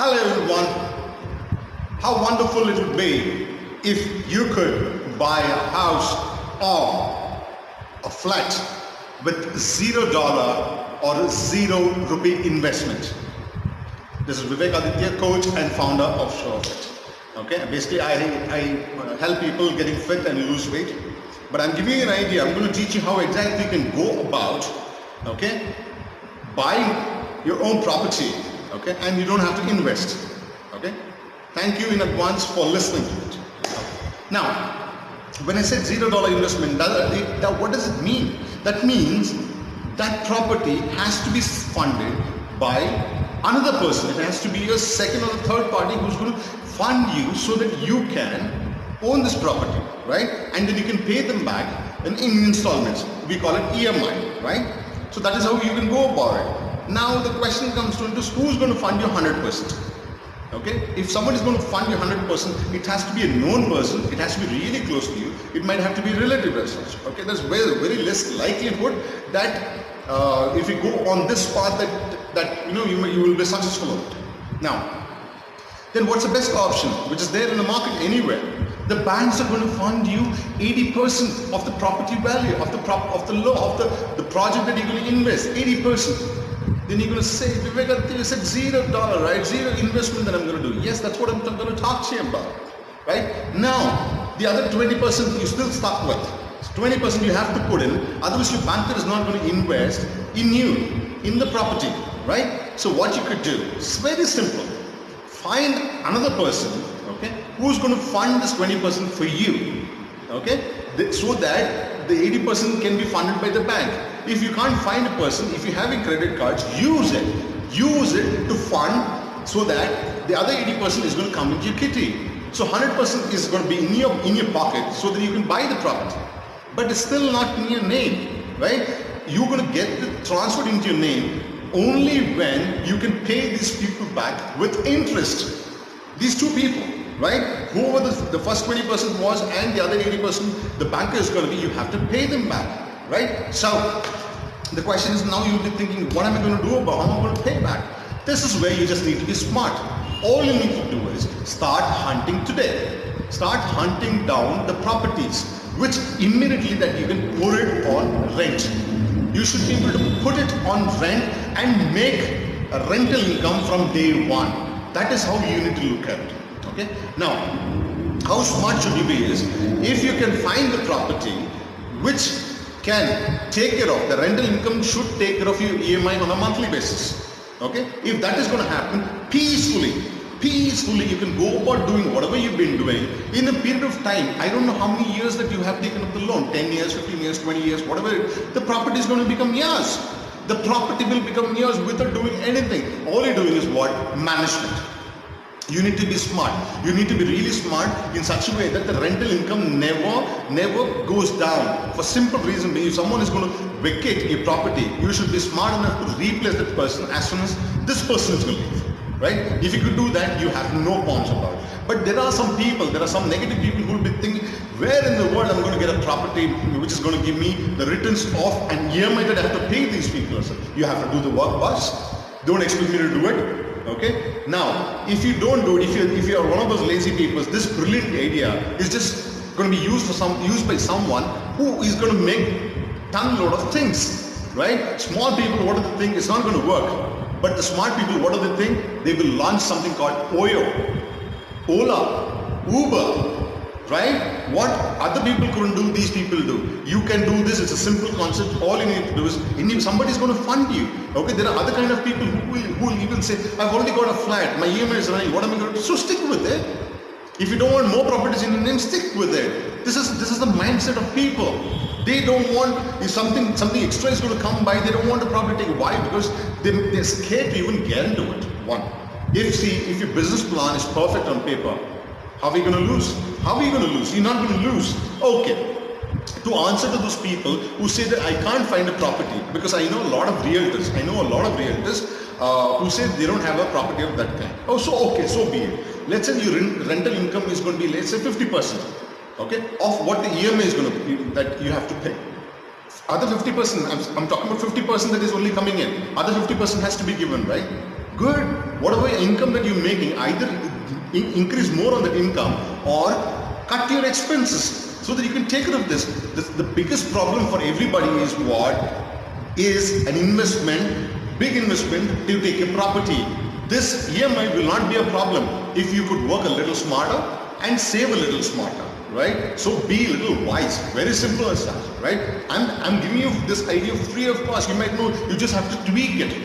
Hello everyone. How wonderful it would be if you could buy a house or a flat with $0 or ₹0 investment. This is Vivek Aditya, coach and founder of SureFit. Okay, basically I help people getting fit and lose weight. But I'm giving you an idea. I'm going to teach you how exactly you can go about, okay, buying your own property, okay, and you don't have to invest, okay. Thank you in advance for listening to it. Now, when I said $0 investment, what does it mean? That means that property has to be funded by another person. It has to be a second or a third party who's going to fund you so that you can own this property, right? And then you can pay them back in installments. We call it EMI, right? So that is how you can go about it. Now the question comes to who's going to fund you 100%? Okay, if someone is going to fund you 100%, it has to be a known person. It has to be really close to you. It might have to be relative as such. Okay, there's very less likelihood that if you go on this path that you will be successful on it. Now, then what's the best option, which is there in the market anywhere? The banks are going to fund you 80% of the property value of the project that you're going to invest. 80%. Then you're going to say, Vivek Aditya, you said $0, right? Zero investment that I'm going to do. Yes, that's what I'm going to talk to you about, right? Now, the other 20% you're still stuck with. 20% you have to put in, otherwise your banker is not going to invest in you, in the property, right? So what you could do, it's very simple. Find another person, okay, who's going to fund this 20% for you, okay, so that the 80% can be funded by the bank. If you can't find a person, if you're having credit cards, use it to fund so that the other 80% is going to come into your kitty. So 100% is going to be in your pocket so that you can buy the property. But it's still not in your name, right? You're going to get it transferred into your name only when you can pay these people back with interest. These two people, right? Whoever the first 20% was and the other 80% the banker is going to be, you have to pay them back. Right? So the question is, now you'll be thinking, what am I going to do about how I'm going to pay back? This is where you just need to be smart. All you need to do is start hunting today. Start hunting down the properties which immediately that you can put it on rent. You should be able to put it on rent and make a rental income from day one. That is how you need to look at it. Okay? Now, how smart should you be is, if you can find the property which can take care of, the rental income should take care of your EMI on a monthly basis. Okay? If that is going to happen peacefully, you can go about doing whatever you've been doing in a period of time. I don't know how many years that you have taken up the loan, 10 years, 15 years, 20 years, whatever, the property is going to become yours. The property will become yours without doing anything. All you're doing is what? Management. You need to be smart. You need to be really smart in such a way that the rental income never goes down. For simple reason, if someone is going to vacate your property, you should be smart enough to replace that person as soon as this person is going to leave. Right? If you could do that, you have no qualms about it. But there are some people, there are some negative people who will be thinking, where in the world I'm going to get a property which is going to give me the returns of an EMI that I have to pay these people. So you have to do the work, boss. Don't expect me to do it. Okay? Now, if you don't do it, if you are one of those lazy people, this brilliant idea is just going to be used by someone who is going to make ton load of things, right? Small people, what do they think? It's not going to work. But the smart people, what do they think? They will launch something called Oyo, Ola, Uber, right? What other people couldn't do, these people do. You can do this. It's a simple concept. All you need to do is, somebody is going to fund you. Okay, there are other kind of people who will even say, I've already got a flat, my EMI is running, what am I going to do? So stick with it. If you don't want more properties in your name, stick with it. This is the mindset of people. They don't want, if something extra is going to come by, they don't want the property. Why? Because they're scared to even get into it. One. If your business plan is perfect on paper, how are you going to lose? How are you going to lose? You're not going to lose. Okay. To answer to those people who say that I can't find a property, because I know a lot of realtors who say they don't have a property of that kind. Oh, so okay, so be it. Let's say your rental income is going to be, let's say 50%. Okay, of what the EMI is going to be that you have to pay. Other 50%, I'm talking about 50% that is only coming in. Other 50% has to be given, right? Good. whatever income that you're making, either increase more on that income or cut your expenses so that you can take care of this. The biggest problem for everybody is what? Is an investment, big investment to take a property. This EMI will not be a problem if you could work a little smarter and save a little smarter, right? So be a little wise. Very simple as that, right? I'm giving you this idea free of cost. You might know, you just have to tweak it.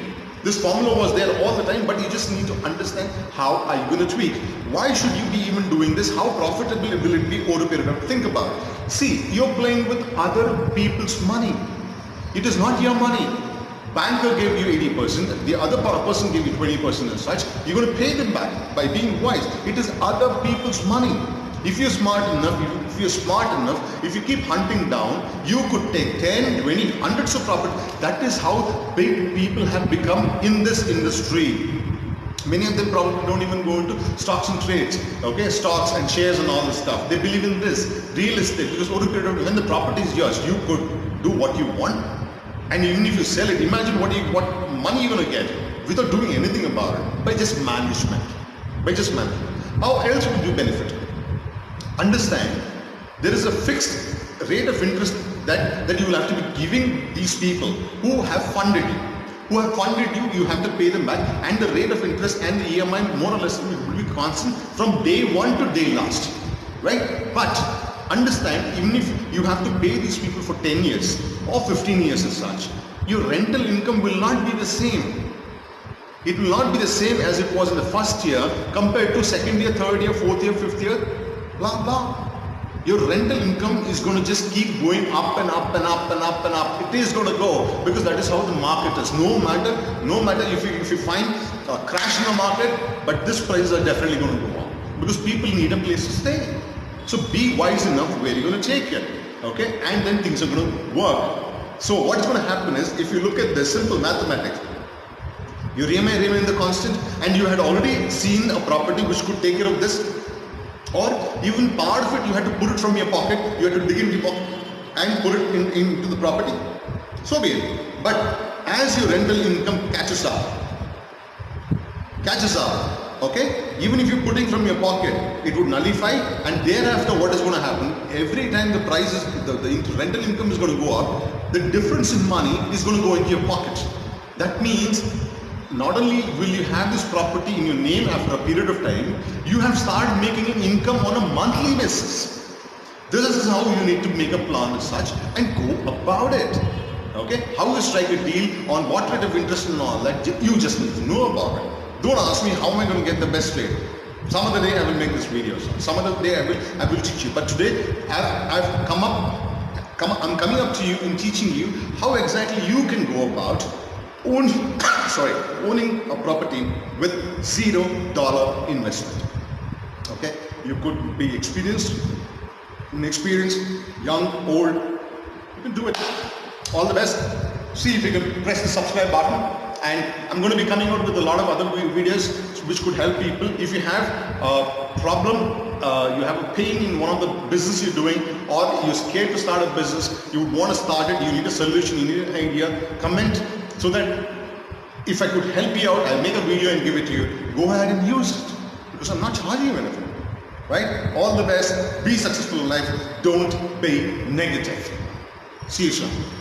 This formula was there all the time, but you just need to understand how are you going to tweak. Why should you be even doing this? How profitable will it be over a period of time? Think about it. See, you're playing with other people's money. It is not your money. Banker gave you 80%, the other person gave you 20% and such. You're going to pay them back by being wise. It is other people's money. If you're smart enough, if you keep hunting down, you could take 10, 20, hundreds of profit. That is how big people have become in this industry. Many of them probably don't even go into stocks and trades, okay, stocks and shares and all this stuff. They believe in this, real estate, because over a period of time, when the property is yours, you could do what you want. And even if you sell it, imagine what money you're going to get without doing anything about it, by just management. How else would you benefit? Understand, there is a fixed rate of interest that you will have to be giving these people who have funded you. You have to pay them back, and the rate of interest and the EMI more or less will be constant from day one to day last, right? But understand, even if you have to pay these people for 10 years or 15 years as such, your rental income will not be the same. It will not be the same as it was in the first year compared to second year, third year, fourth year, fifth year, blah, blah. Your rental income is going to just keep going up and up and up and up and up. It is going to go, because that is how the market is. No matter if you find a crash in the market, but this prices are definitely going to go up because people need a place to stay. So be wise enough where you're going to take it, okay? And then things are going to work. So what's going to happen is, if you look at the simple mathematics, your EMI remain the constant, and you had already seen a property which could take care of this, or even part of it you had to put it from your pocket, you had to dig into your pocket and put it into the property, so be it. But as your rental income catches up, okay, even if you're putting from your pocket, it would nullify, and thereafter what is going to happen, every time the prices, the rental income is going to go up, the difference in money is going to go into your pocket. That means not only will you have this property in your name after a period of time, you have started making an income on a monthly basis. This is how you need to make a plan as such and go about it. Okay, how to strike a deal, on what rate of interest and all that, you just need to know about it. Don't ask me how am I going to get the best rate. Some other day I will make this video. Some other day I will teach you. But today I'm coming up to you and teaching you how exactly you can go about owning a property with $0 investment. Okay, you could be experienced, inexperienced, young, old. You can do it. All the best. See if you can press the subscribe button, and I'm going to be coming out with a lot of other videos which could help people. If you have a problem, you have a pain in one of the business you're doing, or you're scared to start a business, you would want to start it, you need a solution, you need an idea, comment so that if I could help you out, I'll make a video and give it to you. Go ahead and use it, because I'm not charging you anything, right? All the best. Be successful in life. Don't be negative. See you soon. Bye.